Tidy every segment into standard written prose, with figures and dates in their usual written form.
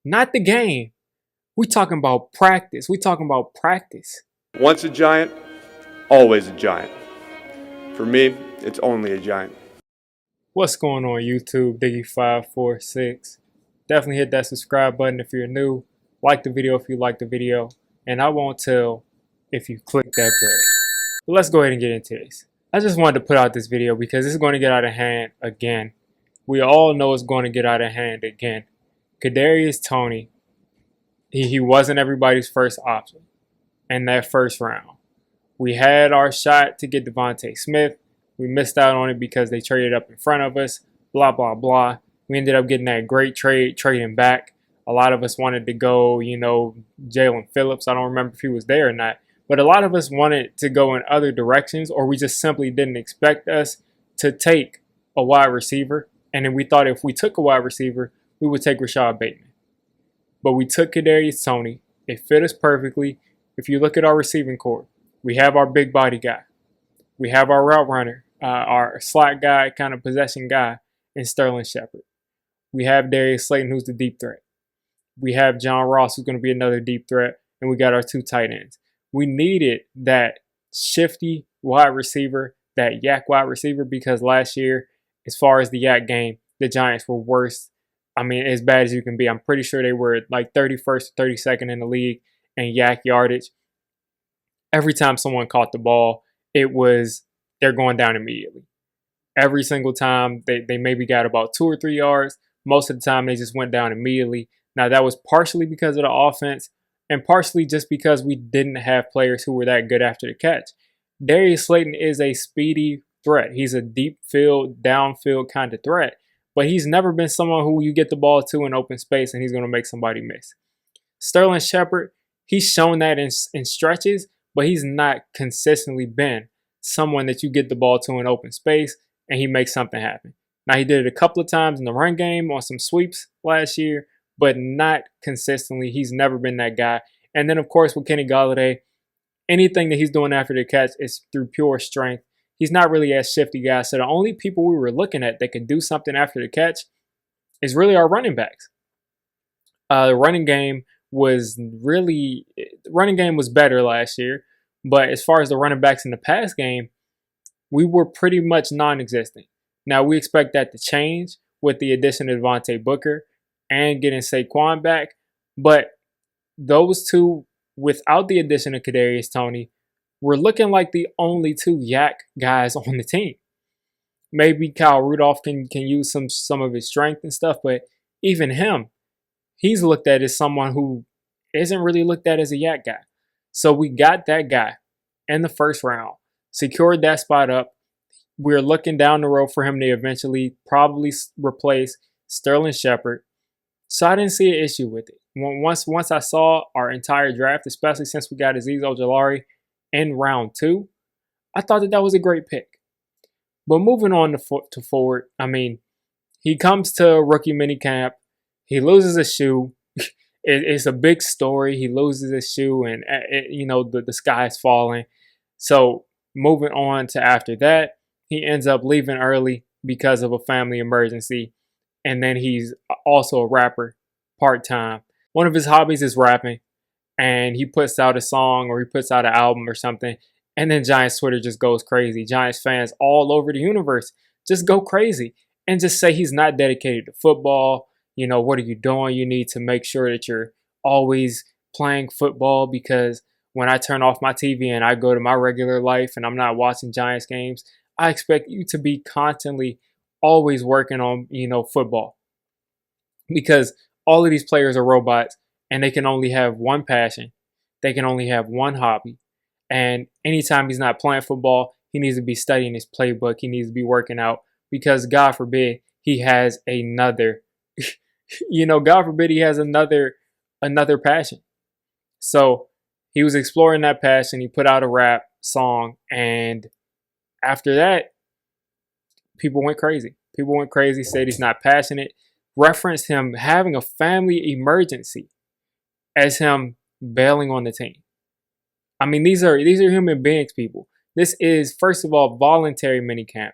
Not the game. We talking about practice. We talking about practice. Once a giant, always a giant. For me, it's only a giant. What's going on YouTube? Diggy546. Definitely hit that subscribe button if you're new. Like the video if you like the video. And I won't tell if you click that bell. But let's go ahead and get into this. I just wanted to put out this video because this is going to get out of hand again. We all know it's going to get out of hand again. Kadarius Toney, he wasn't everybody's first option in that first round. We had our shot to get Devontae Smith. We missed out on it because they traded up in front of us, blah, blah, blah. We ended up getting that great trade, trading back. A lot of us wanted to go, Jalen Phillips. I don't remember if he was there or not. But a lot of us wanted to go in other directions, or we just simply didn't expect us to take a wide receiver. And then we thought if we took a wide receiver, we would take Rashad Bateman. But we took Kadarius Toney. It fit us perfectly. If you look at our receiving core, we have our big body guy. We have our route runner, our slot guy, kind of possession guy, in Sterling Shepard. We have Darius Slayton, who's the deep threat. We have John Ross, who's going to be another deep threat. And we got our two tight ends. We needed that shifty wide receiver, that yak wide receiver, because last year, as far as the yak game, the Giants were worse. I mean, as bad as you can be. I'm pretty sure they were like 31st or 32nd in the league in yak yardage. Every time someone caught the ball, they're going down immediately. Every single time, they maybe got about 2 or 3 yards. Most of the time, they just went down immediately. Now, that was partially because of the offense and partially just because we didn't have players who were that good after the catch. Darius Slayton is a speedy threat. He's a deep field, downfield kind of threat. But he's never been someone who you get the ball to in open space and he's going to make somebody miss. Sterling Shepard, he's shown that in stretches, but he's not consistently been someone that you get the ball to in open space and he makes something happen. Now, he did it a couple of times in the run game on some sweeps last year, but not consistently. He's never been that guy. And then, of course, with Kenny Golladay, anything that he's doing after the catch is through pure strength. He's not really a shifty guy. So the only people we were looking at that could do something after the catch is really our running backs. The running game was better last year. But as far as the running backs in the pass game, we were pretty much non-existent. Now, we expect that to change with the addition of Devontae Booker and getting Saquon back. But those two, without the addition of Kadarius Toney, we're looking like the only two yak guys on the team. Maybe Kyle Rudolph can use some of his strength and stuff, but even him, he's looked at as someone who isn't really looked at as a yak guy. So we got that guy in the first round, secured that spot up. We're looking down the road for him to eventually probably replace Sterling Shepard. So I didn't see an issue with it. Once I saw our entire draft, especially since we got Azeez Ojulari in round 2, I thought that was a great pick. But moving on to forward, I mean, he comes to rookie minicamp. He loses a shoe. It's a big story. He loses his shoe and, the sky is falling. So moving on to after that, he ends up leaving early because of a family emergency. And then he's also a rapper part-time. One of his hobbies is rapping. And he puts out a song or he puts out an album or something. And then Giants Twitter just goes crazy. Giants fans all over the universe just go crazy and just say he's not dedicated to football. What are you doing? You need to make sure that you're always playing football because when I turn off my TV and I go to my regular life and I'm not watching Giants games, I expect you to be constantly always working on, football. Because all of these players are robots and they can only have one passion. They can only have one hobby. And anytime he's not playing football, he needs to be studying his playbook. He needs to be working out because God forbid he has another, God forbid he has another passion. So he was exploring that passion. He put out a rap song. And after that, people went crazy. People went crazy, said he's not passionate, referenced him having a family emergency as him bailing on the team. I mean, these are human beings, people. This is, first of all, voluntary minicamp.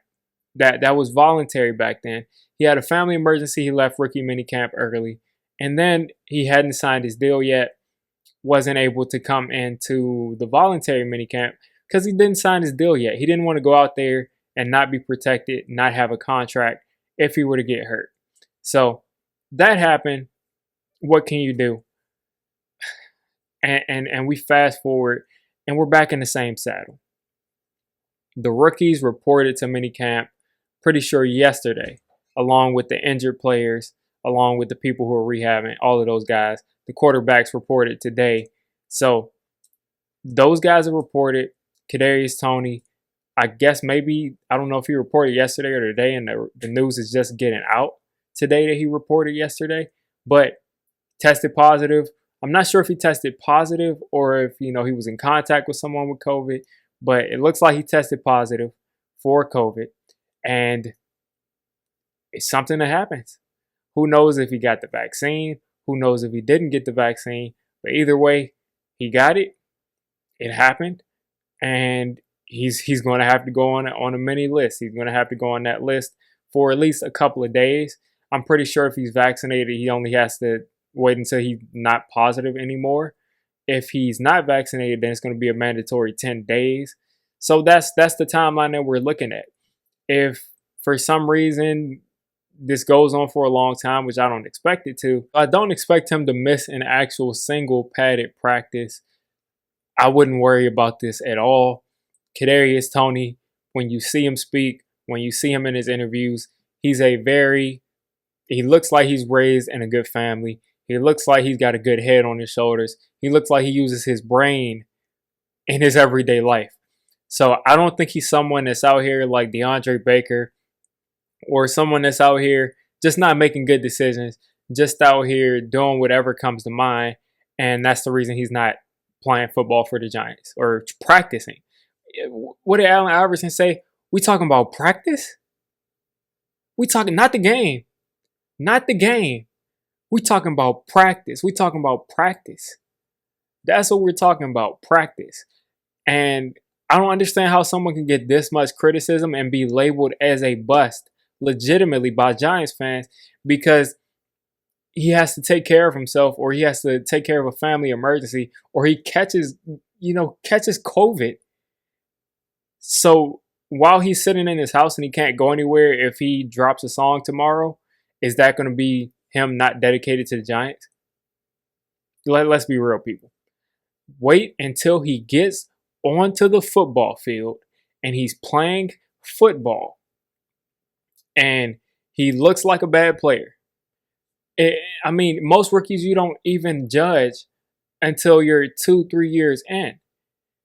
That was voluntary back then. He had a family emergency. He left rookie minicamp early. And then he hadn't signed his deal yet, wasn't able to come into the voluntary minicamp because he didn't sign his deal yet. He didn't want to go out there and not be protected, not have a contract if he were to get hurt. So that happened. What can you do? And we fast forward and we're back in the same saddle. The rookies reported to minicamp, pretty sure yesterday, along with the injured players, along with the people who are rehabbing, all of those guys. The quarterbacks reported today. So those guys have reported. Kadarius Toney, I guess maybe, I don't know if he reported yesterday or today, and the news is just getting out today that he reported yesterday, but tested positive. I'm not sure if he tested positive or if, he was in contact with someone with COVID, but it looks like he tested positive for COVID, and it's something that happens. Who knows if he got the vaccine? Who knows if he didn't get the vaccine? But either way, he got it. It happened, and he's going to have to go on a mini list. He's going to have to go on that list for at least a couple of days. I'm pretty sure if he's vaccinated, he only has to wait until he's not positive anymore. If he's not vaccinated, then it's going to be a mandatory 10 days. So that's the timeline that we're looking at. If for some reason this goes on for a long time, which I don't expect it to, I don't expect him to miss an actual single padded practice. I wouldn't worry about this at all. Kadarius Toney, when you see him speak, when you see him in his interviews, he looks like he's raised in a good family. He looks like he's got a good head on his shoulders. He looks like he uses his brain in his everyday life. So I don't think he's someone that's out here like DeAndre Baker or someone that's out here just not making good decisions, just out here doing whatever comes to mind. And that's the reason he's not playing football for the Giants or practicing. What did Allen Iverson say? We talking about practice? We talking not the game. Not the game. We talking about practice. We talking about practice. That's what we're talking about, practice. And I don't understand how someone can get this much criticism and be labeled as a bust legitimately by Giants fans because he has to take care of himself, or he has to take care of a family emergency, or he catches COVID. So while he's sitting in his house and he can't go anywhere, if he drops a song tomorrow, is that going to be him not dedicated to the Giants? Let's be real, people. Wait until he gets onto the football field and he's playing football and he looks like a bad player. Most rookies you don't even judge until you're 2-3 years in.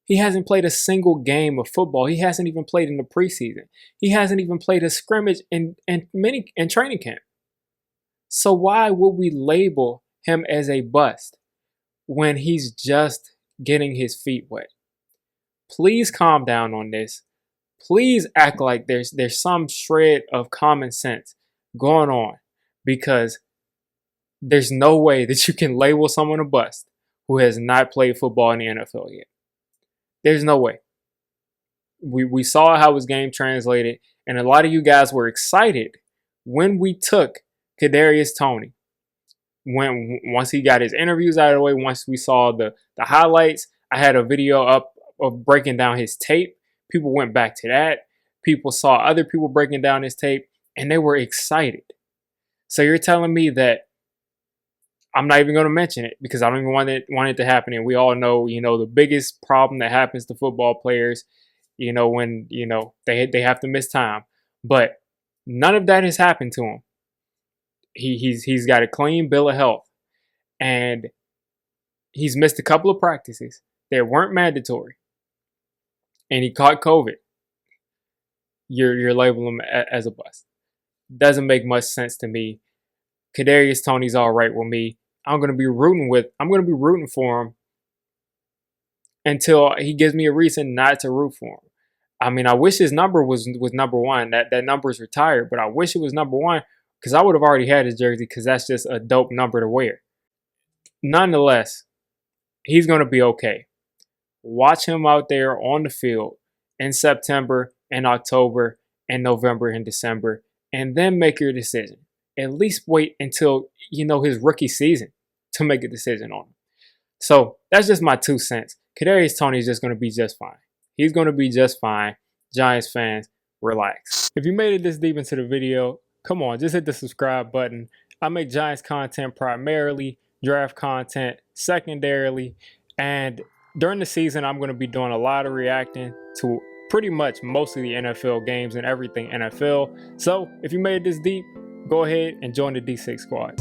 He hasn't played a single game of football. He hasn't even played in the preseason. He hasn't even played a scrimmage in training camp. So why would we label him as a bust when he's just getting his feet wet? Please calm down on this. Please act like there's some shred of common sense going on, because there's no way that you can label someone a bust who has not played football in the NFL yet. There's no way. We saw how his game translated, and a lot of you guys were excited when we took Kadarius Toney. Once he got his interviews out of the way, once we saw the highlights, I had a video up of breaking down his tape. People went back to that. People saw other people breaking down his tape, and they were excited. So you're telling me that I'm not even going to mention it because I don't even want it to happen. And we all know, the biggest problem that happens to football players, when, they have to miss time. But none of that has happened to him. He's got a clean bill of health, and he's missed a couple of practices that weren't mandatory, and he caught COVID. You're labeling him as a bust. Doesn't make much sense to me. Kadarius Toney's all right with me. I'm gonna be rooting for him until he gives me a reason not to root for him. I wish his number was number one. That number is retired, but I wish it was number one because I would have already had his jersey because that's just a dope number to wear. Nonetheless, he's gonna be okay. Watch him out there on the field in September and October and November and December, and then make your decision. at least wait until, his rookie season to make a decision on him. So that's just my 2 cents. Kadarius Toney is just going to be just fine. He's going to be just fine. Giants fans, relax. If you made it this deep into the video, come on, just hit the subscribe button. I make Giants content primarily, draft content secondarily, and during the season, I'm going to be doing a lot of reacting to pretty much most of the NFL games and everything NFL. So if you made it this deep, go ahead and join the D6 squad.